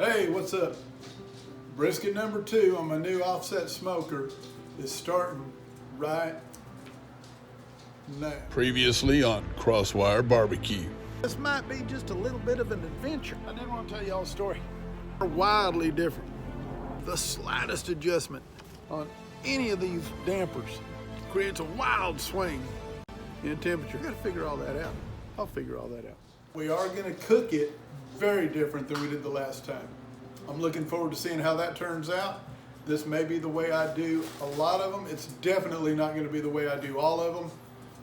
Hey, what's up? Brisket number 2 on my new offset smoker is starting right now. Previously on Crosswire Barbecue. This might be just a little bit of an adventure. I did want to tell y'all a story. They're wildly different. The slightest adjustment on any of these dampers creates a wild swing in temperature. You gotta figure all that out. I'll figure all that out. We are gonna cook it very different than we did the last time. I'm looking forward to seeing how that turns out. This may be the way I do a lot of them. It's definitely not gonna be the way I do all of them,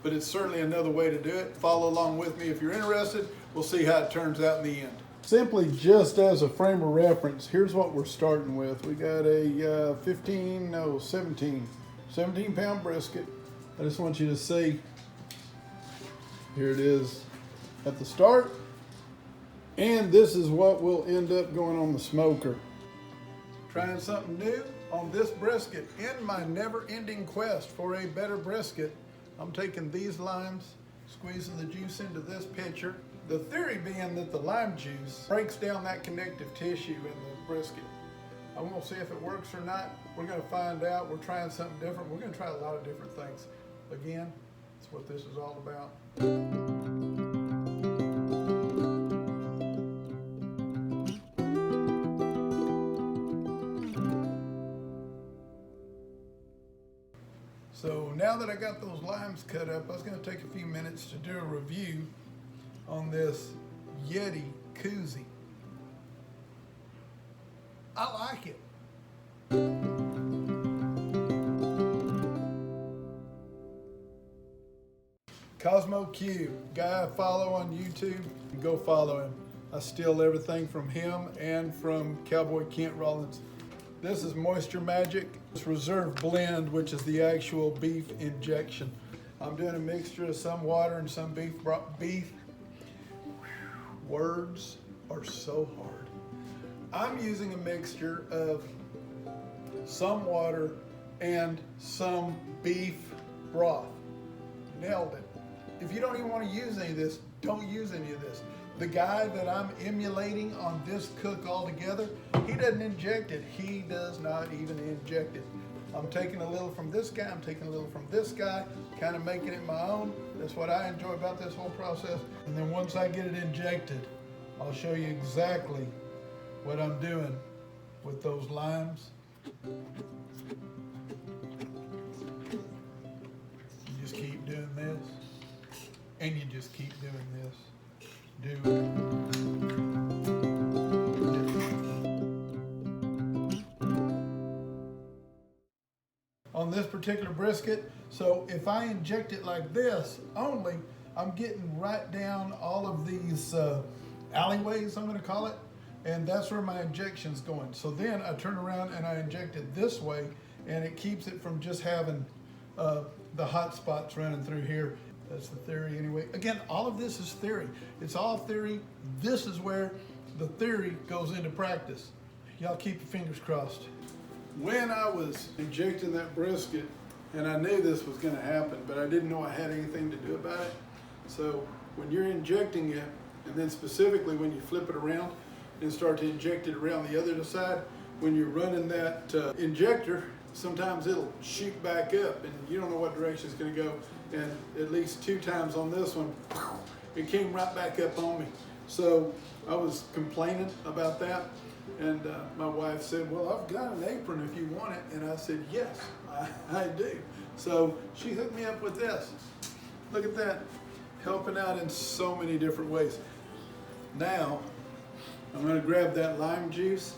but it's certainly another way to do it. Follow along with me if you're interested. We'll see how it turns out in the end. Simply just as a frame of reference, here's what we're starting with. We got a 17 pound brisket. I just want you to see, here it is at the start. And this is what will end up going on the smoker. Trying something new on this brisket. In my never-ending quest for a better brisket, I'm taking these limes, squeezing the juice into this pitcher. The theory being that the lime juice breaks down that connective tissue in the brisket. I'm gonna see if it works or not. We're gonna find out. We're trying something different. We're gonna try a lot of different things. Again, that's what this is all about. So now that I got those limes cut up, I was going to take a few minutes to do a review on this Yeti koozie. I like it. Cosmo Q, guy I follow on YouTube, go follow him. I steal everything from him and from Cowboy Kent Rollins. This is Moisture Magic. It's Reserve Blend, which is the actual beef injection. I'm doing a mixture of some water and some beef. Words are so hard. I'm using a mixture of some water and some beef broth. Nailed it. If you don't even want to use any of this, don't use any of this. The guy that I'm emulating on this cook altogether, he doesn't inject it. He does not even inject it. I'm taking a little from this guy, I'm taking a little from this guy, kind of making it my own. That's what I enjoy about this whole process. And then once I get it injected, I'll show you exactly what I'm doing with those limes. You just keep doing this, and you just keep doing this. Do it. On this particular brisket, so if I inject it like this only, I'm getting right down all of these alleyways, I'm gonna call it, and that's where my injection's going. So then I turn around and I inject it this way, and it keeps it from just having the hot spots running through here. That's the theory anyway. Again, all of this is theory. It's all theory. This is where the theory goes into practice. Y'all keep your fingers crossed. When I was injecting that brisket, and I knew this was gonna happen, but I didn't know I had anything to do about it. So when you're injecting it, and then specifically when you flip it around and start to inject it around the other side, when you're running that injector, sometimes it'll shoot back up and you don't know what direction it's gonna go. And at least 2 times on this one, it came right back up on me. So I was complaining about that. And my wife said, well, I've got an apron if you want it. And I said, yes, I do. So she hooked me up with this. Look at that, helping out in so many different ways. Now, I'm gonna grab that lime juice.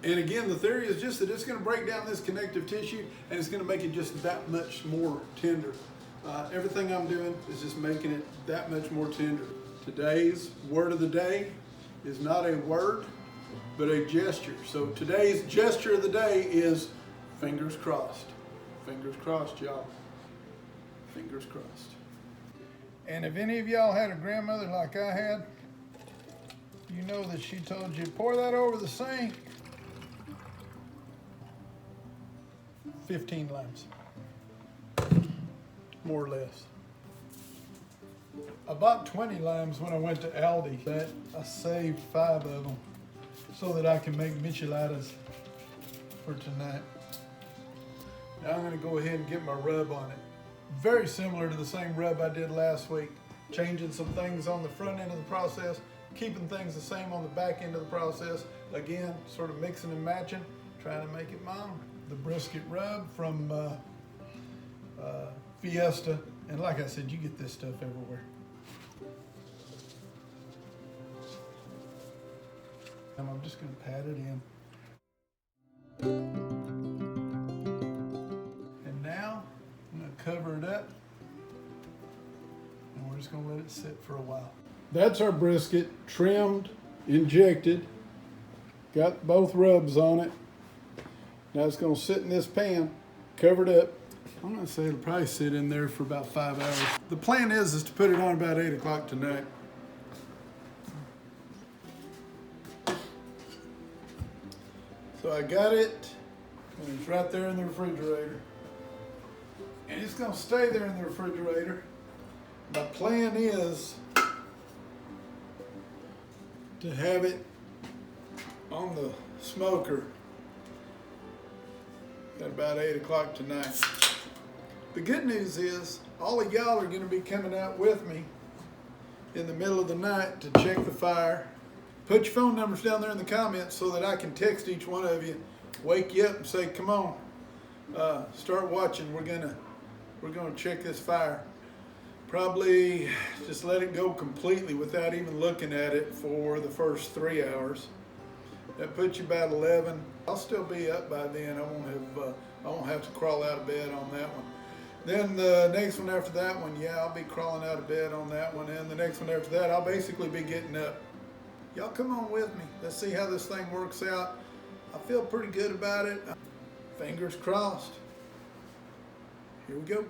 And again, the theory is just that it's gonna break down this connective tissue and it's gonna make it just that much more tender. Everything I'm doing is just making it that much more tender. Today's word of the day is not a word, but a gesture. So today's gesture of the day is fingers crossed. Fingers crossed, y'all. Fingers crossed. And if any of y'all had a grandmother like I had, you know that she told you, pour that over the sink. 15 limes. More or less. I bought 20 limes when I went to Aldi. I saved 5 of them. so that I can make micheladas for tonight. Now I'm gonna go ahead and get my rub on it. Very similar to the same rub I did last week, changing some things on the front end of the process, keeping things the same on the back end of the process. Again, sort of mixing and matching, trying to make it my own. The brisket rub from Fiesta, and like I said, you get this stuff everywhere. And I'm just gonna pat it in. And now I'm gonna cover it up, and we're just gonna let it sit for a while. That's our brisket, trimmed, injected, got both rubs on it. Now it's gonna sit in this pan, covered up. I'm gonna say it'll probably sit in there for about 5 hours. The plan is to put it on about 8 o'clock tonight. So I got it, and it's right there in the refrigerator. And it's gonna stay there in the refrigerator. My plan is to have it on the smoker at about 8 o'clock tonight. The good news is all of y'all are gonna be coming out with me in the middle of the night to check the fire. Put your phone numbers down there in the comments so that I can text each one of you, wake you up and say, come on, start watching. We're gonna check this fire. Probably just let it go completely without even looking at it for the first 3 hours. That puts you about 11. I'll still be up by then. I won't have to crawl out of bed on that one. Then the next one after that one, yeah, I'll be crawling out of bed on that one. And the next one after that, I'll basically be getting up. Y'all come on with me. Let's see how this thing works out. I feel pretty good about it. Fingers crossed. Here we go.